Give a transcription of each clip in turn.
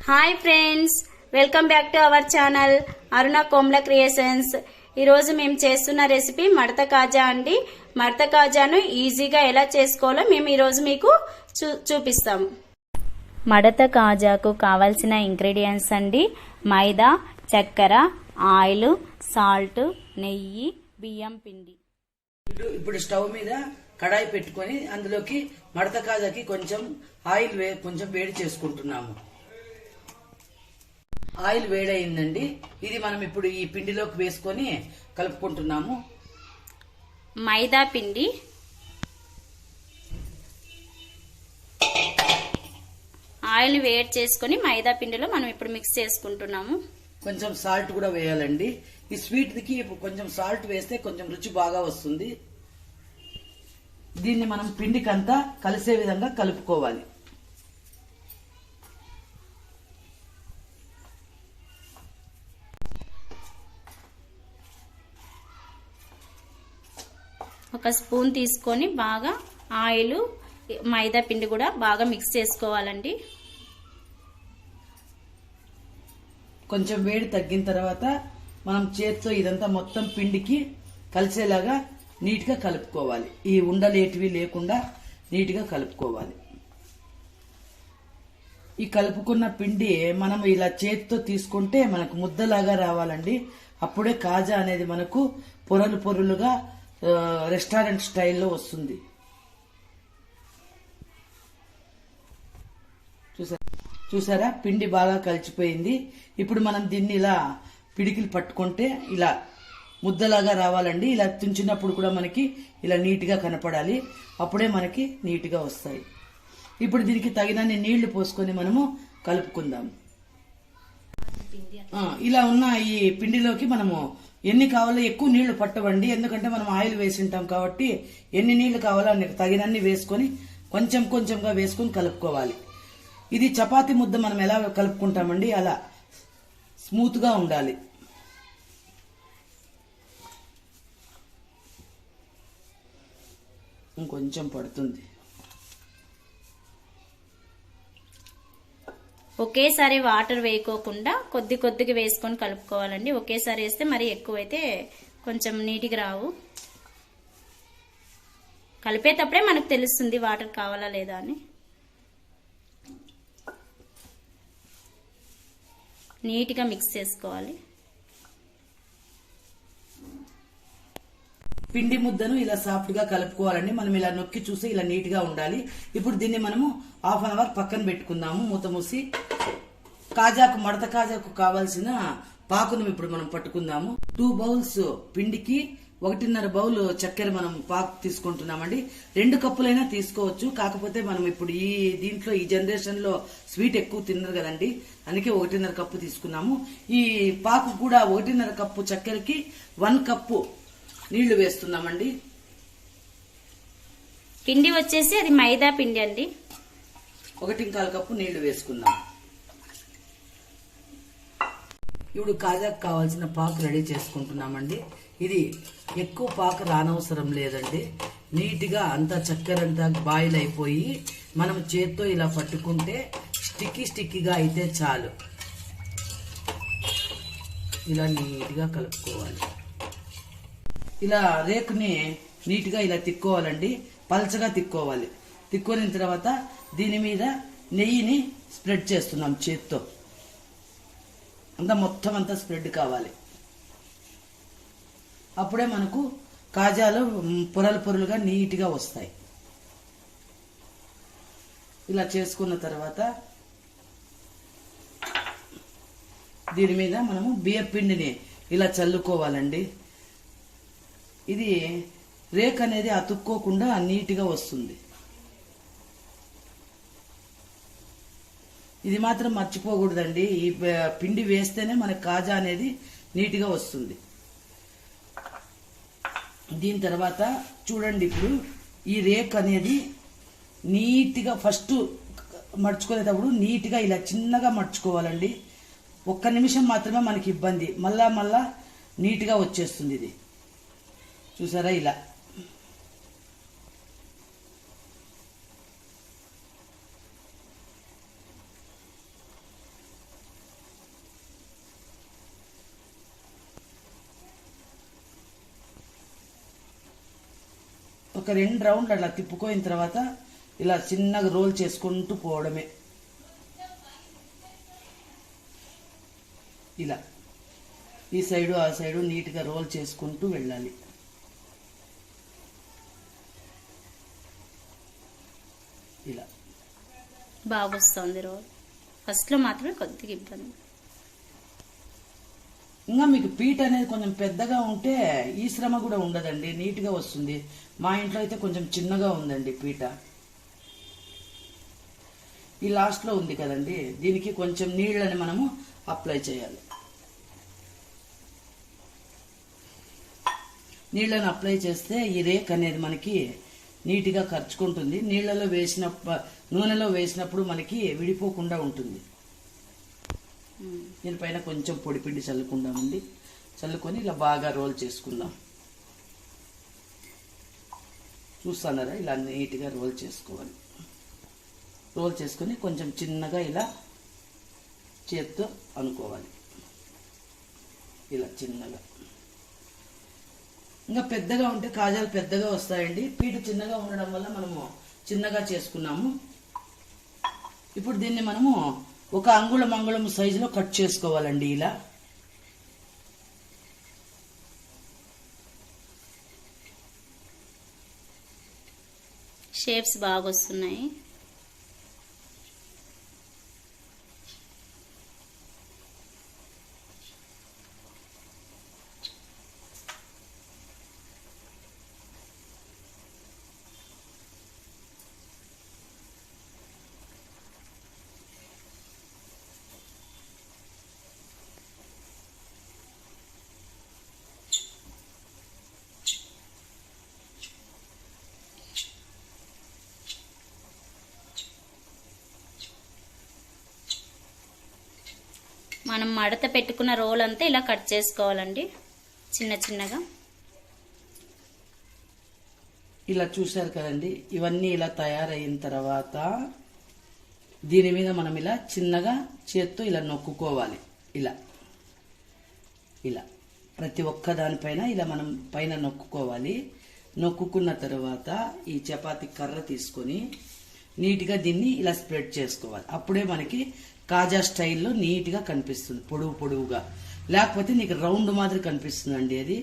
Hi friends, welcome back to our channel Aruna Komla creations. ఈరోజు మేము చేస్తున్న రెసిపీ మడత కాజా అండి. మడత కాజాను ఈజీగా ఎలా చేసుకోవాలో మేము ఈరోజు మీకు చూపిస్తాము. మడత కాజాకు కావాల్సిన ఇంగ్రీడియంట్స్ అండి: మైదా, చక్కెర, ఆయిల్, సాల్ట్, నెయ్యి, బియ్యం పిండి. ఇప్పుడు స్టవ్ మీద కడాయి పెట్టుకొని అందులోకి మడత కాజాకి కొంచెం ఆయిల్ కొంచెం వేడి చేసుకుంటున్నాము. ఆయిల్ వేడయిందండి. ఇది మనం ఇప్పుడు ఈ పిండిలోకి వేసుకొని కలుపుకుంటున్నాము. మైదా పిండి, ఆయిల్ వేడి చేసుకొని మైదా పిండిలో మనం ఇప్పుడు మిక్స్ చేసుకుంటున్నాము. కొంచెం సాల్ట్ కూడా వేయాలండి. ఈ స్వీట్కి కొంచెం సాల్ట్ వేస్తే కొంచెం రుచి బాగా వస్తుంది. దీన్ని మనం పిండికంతా కలిసే విధంగా కలుపుకోవాలి. ఒక స్పూన్ తీసుకొని బాగా ఆయిల్, మైదా పిండి కూడా బాగా మిక్స్ చేసుకోవాలండి. కొంచెం వేడి తగ్గిన తర్వాత మనం చేతితో ఇదంతా మొత్తం పిండికి కలిసేలాగా నీట్ గా కలుపుకోవాలి. ఈ ఉండలేటివి లేకుండా నీట్ గా కలుపుకోవాలి. ఈ కలుపుకున్న పిండి మనం ఇలా చేతితో తీసుకుంటే మనకు ముద్దలాగా రావాలండి. అప్పుడే కాజా అనేది మనకు పొరలు పొరలుగా రెస్టారెంట్ స్టైల్లో వస్తుంది. చూసారా, పిండి బాగా కలిసిపోయింది. ఇప్పుడు మనం దీన్ని ఇలా పిడికిలు పట్టుకుంటే ఇలా ముద్దలాగా రావాలండి. ఇలా తుంచినప్పుడు కూడా మనకి ఇలా నీట్గా కనపడాలి. అప్పుడే మనకి నీట్గా వస్తాయి. ఇప్పుడు దీనికి తగినన్ని నీళ్లు పోసుకొని మనము కలుపుకుందాం. ఇలా ఉన్న ఈ పిండిలోకి మనము ఎన్ని కావాలో ఎక్కువ నీళ్లు పట్టవండి, ఎందుకంటే మనం ఆయిల్ వేసి ఉంటాం కాబట్టి ఎన్ని నీళ్లు కావాలో అన్ని తగినన్ని వేసుకొని కొంచెం కొంచెంగా వేసుకొని కలుపుకోవాలి. ఇది చపాతీ ముద్ద మనం ఎలా కలుపుకుంటామండి అలా స్మూత్ గా ఉండాలి. ఇంకొంచెం పడుతుంది. ఒకేసారి వాటర్ వేయకోకుండా కొద్ది కొద్దిగా వేసుకొని కలుపుకోవాలండి. ఒకేసారి వేస్తే మరి ఎక్కువైతే కొంచెం నీటిగా రావు. కలిపేటప్పుడే మనకు తెలుస్తుంది వాటర్ కావాలా లేదా అని. నీట్గా మిక్స్ చేసుకోవాలి. పిండి ముద్దను ఇలా సాఫ్ట్ గా కలుపుకోవాలండి. మనం ఇలా నొక్కి చూసి ఇలా నీట్ గా ఉండాలి. ఇప్పుడు దీన్ని మనము హాఫ్ అన్ అవర్ పక్కన పెట్టుకుందాము మూత మూసి. కాజాకు, మడత కాజాకు కావాల్సిన పాకును ఇప్పుడు మనం పట్టుకుందాము. 2 బౌల్స్ పిండికి 1.5 బౌల్ చక్కెర మనం పాకు తీసుకుంటున్నామండి. 2 కప్పులైనా తీసుకోవచ్చు. కాకపోతే మనం ఇప్పుడు ఈ దీంట్లో ఈ జనరేషన్ లో స్వీట్ ఎక్కువ తిన్నారు కదండి, అందుకే 1.5 కప్పు తీసుకున్నాము. ఈ పాకు కూడా 1.5 కప్పు చక్కెరకి 1 కప్పు నీళ్లు వేస్తున్నామండి. పిండి వచ్చేసి అది మైదా పిండి అండి. 1.25 కప్పు నీళ్లు వేసుకుందాం. ఇప్పుడు కాజాకు కావాల్సిన పాకు రెడీ చేసుకుంటున్నామండి. ఇది ఎక్కువ పాకు రానవసరం లేదండి. నీట్గా అంతా చక్కెర అంతా బాయిల్ అయిపోయి మనం చేత్తో ఇలా పట్టుకుంటే స్టిక్కీగా అయితే చాలు. ఇలా నీట్గా కలుపుకోవాలి. ఇలా రేకుని నీట్గా ఇలా తిక్కోవాలండి. పల్చగా తిక్కోవాలి. తిక్కొనిన తర్వాత దీని మీద నెయ్యిని స్ప్రెడ్ చేస్తున్నాం చేత్తో. అంతా మొత్తం అంతా స్ప్రెడ్ కావాలి. అప్పుడే మనకు కాజాలు పొరలు పొరలుగా నీట్గా వస్తాయి. ఇలా చేసుకున్న తర్వాత దీని మీద మనము బియ్యం పిండిని ఇలా చల్లుకోవాలండి. ఇది రేక్ అనేది అతుక్కోకుండా నీట్గా వస్తుంది. ఇది మాత్రం మర్చిపోకూడదండి. ఈ పిండి వేస్తేనే మనకు కాజా అనేది నీట్గా వస్తుంది. దీని తర్వాత చూడండి, ఇప్పుడు ఈ రేక్ అనేది నీట్గా ఫస్ట్ మడుచుకునేటప్పుడు నీట్గా ఇలా చిన్నగా మడుచుకోవాలండి. 1 నిమిషం మాత్రమే మనకి ఇబ్బంది, మళ్ళా నీట్గా వచ్చేస్తుంది. ఇది చూసారా, ఇలా ఒక 2 రౌండ్లు అట్లా తిప్పుకోయిన తర్వాత ఇలా చిన్నగా రోల్ చేసుకుంటూ పోవడమే. ఇలా ఈ సైడు ఆ సైడు నీట్గా రోల్ చేసుకుంటూ వెళ్ళాలి. ఇలా బాగా వస్తుంది రోల్. ఫస్ట్లో మాత్రమే కొద్దిగా ఇబ్బంది. ఇంకా మీకు పీట అనేది కొంచెం పెద్దగా ఉంటే ఈ శ్రమ కూడా ఉండదండి, నీట్గా వస్తుంది. మా ఇంట్లో అయితే కొంచెం చిన్నగా ఉందండి పీట. ఈ లాస్ట్లో ఉంది కదండి, దీనికి కొంచెం నీళ్ళని మనము అప్లై చేయాలి. నీళ్ళని అప్లై చేస్తే ఈ రేక్ అనేది మనకి నీట్గా ఖర్చుకుంటుంది. నీళ్ళలో నూనెలో వేసినప్పుడు మనకి విడిపోకుండా ఉంటుంది. దీనిపైన కొంచెం పొడిపిండి చల్లుకుందామండి. చల్లుకొని ఇలా బాగా రోల్ చేసుకుందాం. చూస్తున్నారా, ఇలా నీట్గా రోల్ చేసుకోవాలి. రోల్ చేసుకొని కొంచెం చిన్నగా ఇలా చేత్తో అనుకోవాలి. ఇలా చిన్నగా. ఇంకా పెద్దగా ఉంటే కాజాలు పెద్దగా వస్తాయండి. పీట చిన్నగా ఉండడం వల్ల మనము చిన్నగా చేసుకున్నాము. ఇప్పుడు దీన్ని మనము 1 అంగుళం సైజులో కట్ చేసుకోవాలండి. ఇలా షేప్స్ బాగా వస్తున్నాయి. మనం మడత పెట్టుకున్న రోల్ అంతా ఇలా కట్ చేసుకోవాలండి, చిన్న చిన్నగా. ఇలా చూశారు కదండి. ఇవన్నీ ఇలా తయారైన తర్వాత దీని మీద మనం ఇలా చిన్నగా చేత్తో ఇలా నొక్కుకోవాలి. ఇలా ఇలా ప్రతి ఒక్క దానిపైన ఇలా మనం పైన నొక్కుకోవాలి. నొక్కుకున్న తర్వాత ఈ చపాతీ కర్ర తీసుకొని నీట్గా దీన్ని ఇలా స్ప్రెడ్ చేసుకోవాలి. అప్పుడే మనకి కాజా స్టైల్లో నీట్గా కనిపిస్తుంది, పొడువుగా. లేకపోతే నీకు రౌండ్ మాదిరి కనిపిస్తుందండి. అది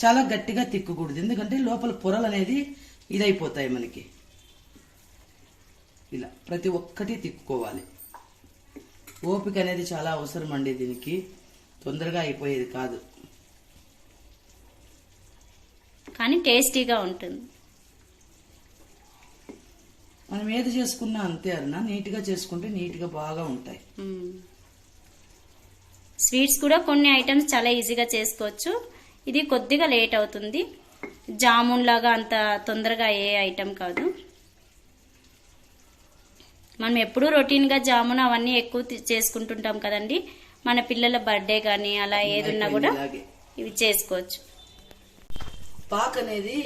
చాలా గట్టిగా తిక్కకూడదు, ఎందుకంటే లోపల పొరలు అనేది ఇదైపోతాయి మనకి. ఇలా ప్రతి ఒక్కటి తిక్కుకోవాలి. ఓపిక అనేది చాలా అవసరం అండి దీనికి, తొందరగా అయిపోయేది కాదు, కానీ టేస్టీగా ఉంటుంది. మనం ఏది చేసుకున్నా అంతే అన్న, నీట్గా చేసుకుంటే నీట్గా బాగా ఉంటాయి. స్వీట్స్ కూడా కొన్ని ఐటమ్స్ చాలా ఈజీగా చేసుకోవచ్చు. ఇది కొద్దిగా లేట్ అవుతుంది. జామున్ లాగా అంత తొందరగా అయ్యే ఐటమ్ కాదు. మనం ఎప్పుడూ రొటీన్గా జామున్ అవన్నీ ఎక్కువ చేసుకుంటుంటాం కదండి. మన పిల్లల బర్త్డే కానీ అలా ఏదున్నా కూడా ఇవి చేసుకోవచ్చు. పాక్ అనేది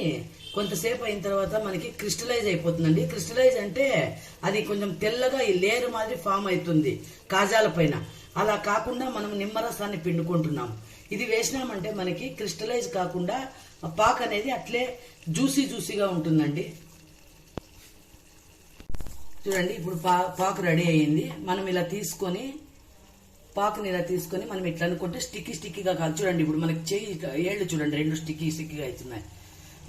కొంతసేపు అయిన తర్వాత మనకి క్రిస్టలైజ్ అయిపోతుందండి. క్రిస్టలైజ్ అంటే అది కొంచెం తెల్లగా ఈ లేయర్ మాదిరి ఫామ్ అవుతుంది కాజాల పైన. అలా కాకుండా మనం నిమ్మరసాన్ని పిండుకుంటున్నాం. ఇది వేసినామంటే మనకి క్రిస్టలైజ్ కాకుండా పాక్ అనేది అట్లే జ్యూసీగా ఉంటుందండి. చూడండి, ఇప్పుడు పాకు రెడీ అయ్యింది. మనం ఇలా తీసుకొని పాకుని ఇలా తీసుకొని మనం ఇట్లా అనుకుంటే స్టిక్కీగా కాదు. చూడండి, ఇప్పుడు మనకి చెయ్యి ఏళ్ళు చూడండి, 2 స్టిక్కీగా అవుతున్నాయి.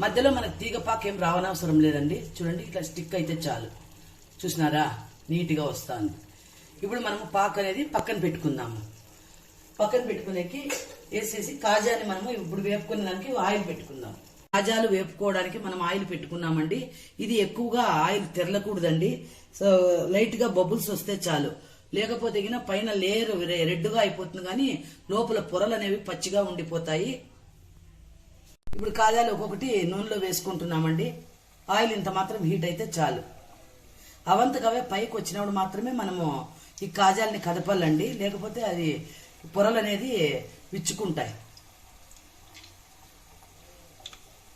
మధ్యలో మనకు తీగ పాకు ఏం రావనవసరం లేదండి. చూడండి, ఇట్లా స్టిక్ అయితే చాలు. చూసినారా, నీట్గా వస్తుంది. ఇప్పుడు మనము పాకు అనేది పక్కన పెట్టుకుందాము. పక్కన పెట్టుకునేకి వేసేసి కాజాని మనము ఇప్పుడు వేపుకునే దానికి ఆయిల్ పెట్టుకుందాం. కాజాలు వేపుకోవడానికి మనం ఆయిల్ పెట్టుకున్నామండి. ఇది ఎక్కువగా ఆయిల్ తెరలకూడదండి. సో లైట్ గా బబుల్స్ వస్తే చాలు, లేకపోతే పైన లేయర్ రెడ్గా అయిపోతుంది, కానీ లోపల పొరలు అనేవి పచ్చిగా ఉండిపోతాయి. ఇప్పుడు కాజాలు ఒక్కొక్కటి నూనెలో వేసుకుంటున్నామండి. ఆయిల్ ఇంత మాత్రం హీట్ అయితే చాలు. అవంతకవే పైకి వచ్చినప్పుడు మాత్రమే మనము ఈ కాజాలని కదపాలండి, లేకపోతే అది పొరలు అనేది విచ్చుకుంటాయి.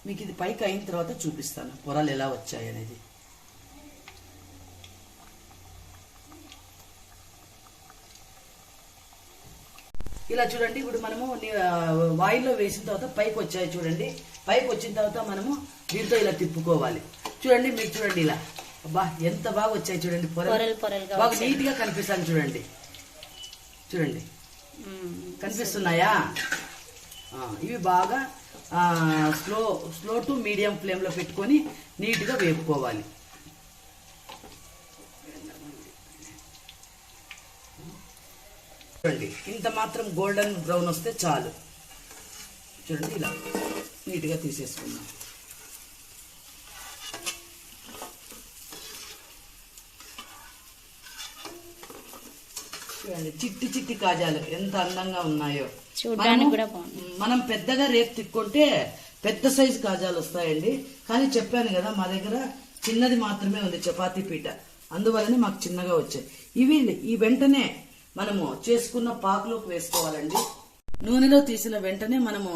మీకు ఇది పైకి అయిన తర్వాత చూపిస్తాను పొరలు ఎలా వచ్చాయి అనేది. ఇలా చూడండి, ఇప్పుడు మనము ఆయిల్లో వేసిన తర్వాత పైకి వచ్చాయి చూడండి. పైకి వచ్చిన తర్వాత మనము దీంతో ఇలా తిప్పుకోవాలి. చూడండి మీరు చూడండి ఇలా అబ్బా ఎంత బాగా వచ్చాయి చూడండి, పొరలు పొరలుగా బాగా నీట్ గా కనిపిస్తాను చూడండి. చూడండి కనిపిస్తున్నాయా? ఇవి బాగా స్లో టు మీడియం ఫ్లేమ్ లో పెట్టుకొని నీట్ గా వేపుకోవాలి. చూడండి ఇంత మాత్రం గోల్డెన్ బ్రౌన్ వస్తే చాలు. చూడండి ఇలా నీట్ గా తీసేసుకుందాం. చూడండి చిట్టి చిట్టి కాజాలు ఎంత అందంగా ఉన్నాయో. చూడడానికి కూడా బాగుంది. మనం పెద్దగా రేపు తిక్కుంటే పెద్ద సైజు కాజాలు వస్తాయండి. కానీ చెప్పాను కదా మా దగ్గర చిన్నది మాత్రమే ఉంది చపాతీ పీట, అందువల్లనే మాకు చిన్నగా వచ్చాయి. ఈ వెంటనే మనము చేసుకున్న పాకులోకి వేసుకోవాలండి. నూనెలో తీసిన వెంటనే మనము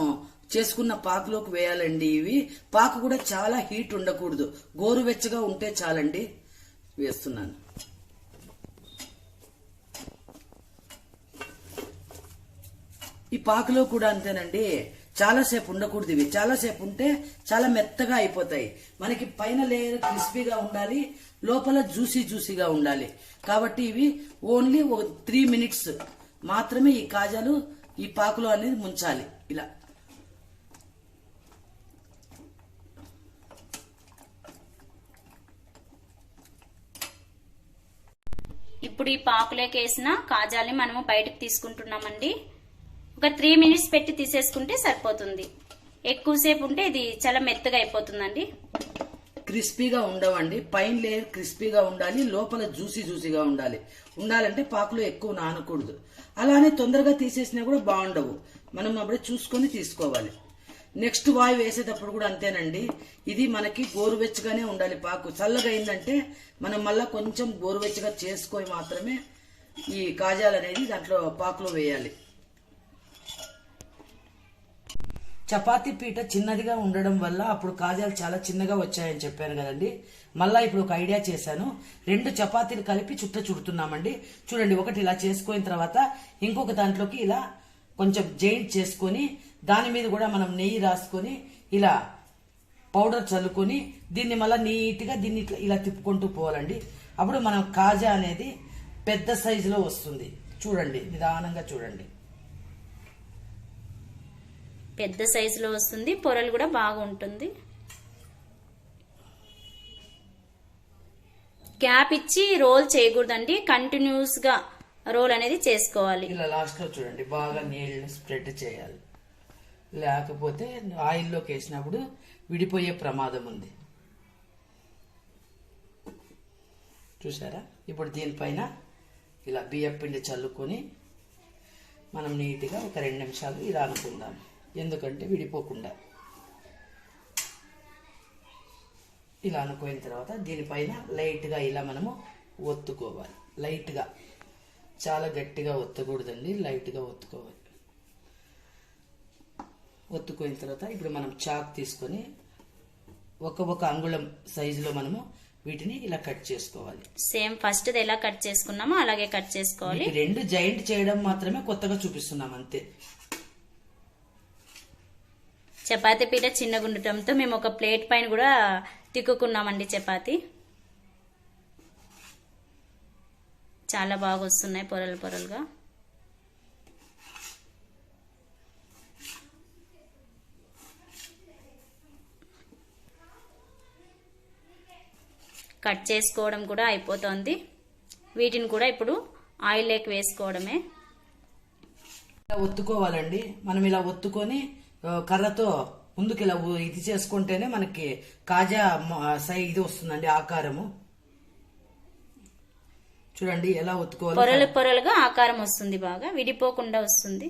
చేసుకున్న పాకులోకి వేయాలండి. ఇవి పాకు కూడా చాలా హీట్ ఉండకూడదు, గోరువెచ్చగా ఉంటే చాలండి. వేస్తున్నాను. ఈ పాకులో కూడా అంతేనండి, చాలాసేపు ఉండకూడదు. ఇవి చాలాసేపు ఉంటే చాలా మెత్తగా అయిపోతాయి. మనకి పైన లేయర్ క్రిస్పీగా ఉండాలి, లోపల జ్యూసీగా ఉండాలి. కాబట్టి ఇవి ఓన్లీ 3 minutes మాత్రమే ఈ కాజాలు ఈ పాకులో అనేది ముంచాలి. ఇలా ఇప్పుడు ఈ పాకులోకి వేసిన కాజాలని మనము బయటకు తీసుకుంటున్నామండి. ఒక 3 minutes పెట్టి తీసేసుకుంటే సరిపోతుంది. ఎక్కువసేపు ఉంటే ఇది చాలా మెత్తగా అయిపోతుందండి. క్రిస్పీగా ఉండవండి. పైన లేయర్ క్రిస్పీగా ఉండాలి, లోపల జ్యూసీగా ఉండాలంటే పాకులో ఎక్కువ నానకూడదు. అలానే తొందరగా తీసేసినా కూడా బాగుండవు. మనం అప్పుడే చూసుకొని తీసుకోవాలి. నెక్స్ట్ వాయి వేసేటప్పుడు కూడా అంతేనండి. ఇది మనకి గోరువెచ్చగానే ఉండాలి. పాకు చల్లగా అయిందంటే మనం మళ్ళా కొంచెం గోరువెచ్చగా చేసుకొని మాత్రమే ఈ కాజాలు అనేది దాంట్లో పాకులో వేయాలి. చపాతీ పీట చిన్నదిగా ఉండడం వల్ల అప్పుడు కాజాలు చాలా చిన్నగా వచ్చాయని చెప్పాను కదండి. మళ్ళా ఇప్పుడు ఒక ఐడియా చేశాను. 2 చపాతీలు కలిపి చుడుతున్నామండి. చూడండి ఒకటి ఇలా చేసుకున్న తర్వాత ఇంకొక దాంట్లోకి ఇలా కొంచెం జాయింట్ చేసుకొని దాని మీద కూడా మనం నెయ్యి రాసుకొని ఇలా పౌడర్ చల్లుకొని దీన్ని మళ్ళీ నీట్గా దీన్ని ఇలా తిప్పుకుంటూ పోవాలండి. అప్పుడు మనం కాజా అనేది పెద్ద సైజులో వస్తుంది. చూడండి నిదానంగా చూడండి. పెద్ద సైజులో వస్తుంది, పొరలు కూడా బాగుంటుంది. గ్యాప్ ఇచ్చి రోల్ చేయకూడదండి, కంటిన్యూస్ గా రోల్ అనేది చేసుకోవాలి. ఇలా లాస్ట్ లో చూడండి బాగా నీళ్ళు స్ప్రెడ్ చేయాలి, లేకపోతే ఆయిల్లోకి వేసినప్పుడు విడిపోయే ప్రమాదం ఉంది. చూసారా? ఇప్పుడు దీనిపైన ఇలా బియ్యం పిండి చల్లుకొని మనం నీట్గా ఒక 2 నిమిషాలు ఇలా అనుకుందాం, ఎందుకంటే విడిపోకుండా. ఇలా అనుకోయిన తర్వాత దీనిపైన లైట్గా ఇలా మనము ఒత్తుకోవాలి. లైట్గా, చాలా గట్టిగా ఒత్తకూడదండి, లైట్గా ఒత్తుకోవాలి. ఒత్తుకోయిన తర్వాత ఇప్పుడు మనం చాక్ తీసుకొని ఒక అంగుళం సైజులో మనము వీటిని ఇలా కట్ చేసుకోవాలి. సేమ్ ఫస్ట్ ఎలా కట్ చేసుకున్నామో అలాగే కట్ చేసుకోవాలి. 2 జాయింట్ చేయడం మాత్రమే కొత్తగా చూపిస్తున్నాం అంతే. చపాతీ పీట చిన్నగా ఉండటంతో మేము ఒక ప్లేట్ పైన కూడా తిక్కుకున్నామండి చపాతీ. చాలా బాగా వస్తున్నాయి పొరలు పొరలుగా. కట్ చేసుకోవడం కూడా అయిపోతుంది. వీటిని కూడా ఇప్పుడు ఆయిల్ లేక వేసుకోవడమే. ఒత్తుకోవాలండి. మనం ఇలా ఒత్తుకొని కర్రతో ముందుకు ఇలా ఇది చేసుకుంటేనే మనకి కాజా ఇది వస్తుందండి, ఆకారము. చూడండి ఎలా ఒత్తుకోవాలి. పొరలు పొరలుగా ఆకారం వస్తుంది, బాగా విడిపోకుండా వస్తుంది.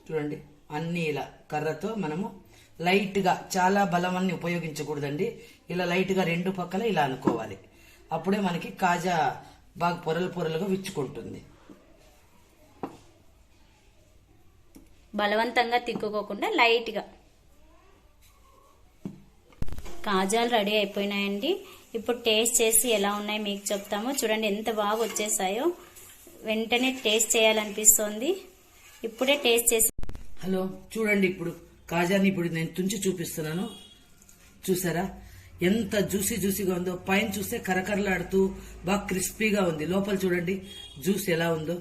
చూడండి అన్ని ఇలా కర్రతో మనము లైట్ గా, చాలా బలమని ఉపయోగించకూడదండి. ఇలా లైట్ గా 2 పక్కల ఇలా అనుకోవాలి. అప్పుడే మనకి కాజా బాగా పొరలు పొరలుగా విచ్చుకుంటుంది. బలవంతంగా తిక్కుకోకుండా లైట్ గా. కాజాలు రెడీ అయిపోయినాయండి. ఇప్పుడు టేస్ట్ చేసి ఎలా ఉన్నాయి మీకు చెప్తాము. చూడండి ఎంత బాగా వచ్చేసాయో, వెంటనే టేస్ట్ చేయాలనిపిస్తోంది. ఇప్పుడే టేస్ట్ చేసి. హలో చూడండి, ఇప్పుడు కాజాని ఇప్పుడు నేను తుంచి చూపిస్తున్నాను. చూసారా ఎంత జ్యూసీగా ఉందో. పైన చూస్తే కరకరలాడుతూ బాగా క్రిస్పీగా ఉంది. లోపల చూడండి జ్యూస్ ఎలా ఉందో.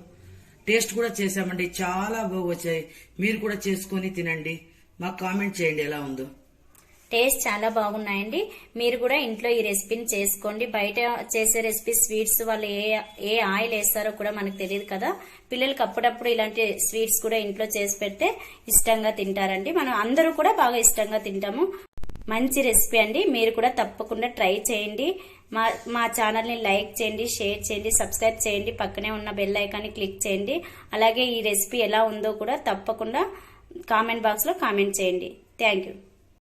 టేస్ట్ కూడా చేసామండి, చాలా బాగా వచ్చాయి. మీరు కూడా చేసుకొని తినండి, మాకు కామెంట్ చేయండి ఎలా ఉందో. టేస్ట్ చాలా బాగున్నాయండి. మీరు కూడా ఇంట్లో ఈ రెసిపీని చేసుకోండి. బయట చేసే రెసిపీ స్వీట్స్ వాళ్ళు ఏ ఆయిల్ వేస్తారో కూడా మనకు తెలియదు కదా. పిల్లలకి అప్పుడప్పుడు ఇలాంటి స్వీట్స్ కూడా ఇంట్లో చేసి పెడితే ఇష్టంగా తింటారండి. మనం అందరూ కూడా బాగా ఇష్టంగా తింటాము. మంచి రెసిపీ అండి, మీరు కూడా తప్పకుండా ట్రై చేయండి. మా ఛానల్ని లైక్ చేయండి, షేర్ చేయండి, సబ్స్క్రైబ్ చేయండి, పక్కనే ఉన్న బెల్ ఐకాన్ని క్లిక్ చేయండి. అలాగే ఈ రెసిపీ ఎలా ఉందో కూడా తప్పకుండా కామెంట్ బాక్స్లో కామెంట్ చేయండి. Thank you.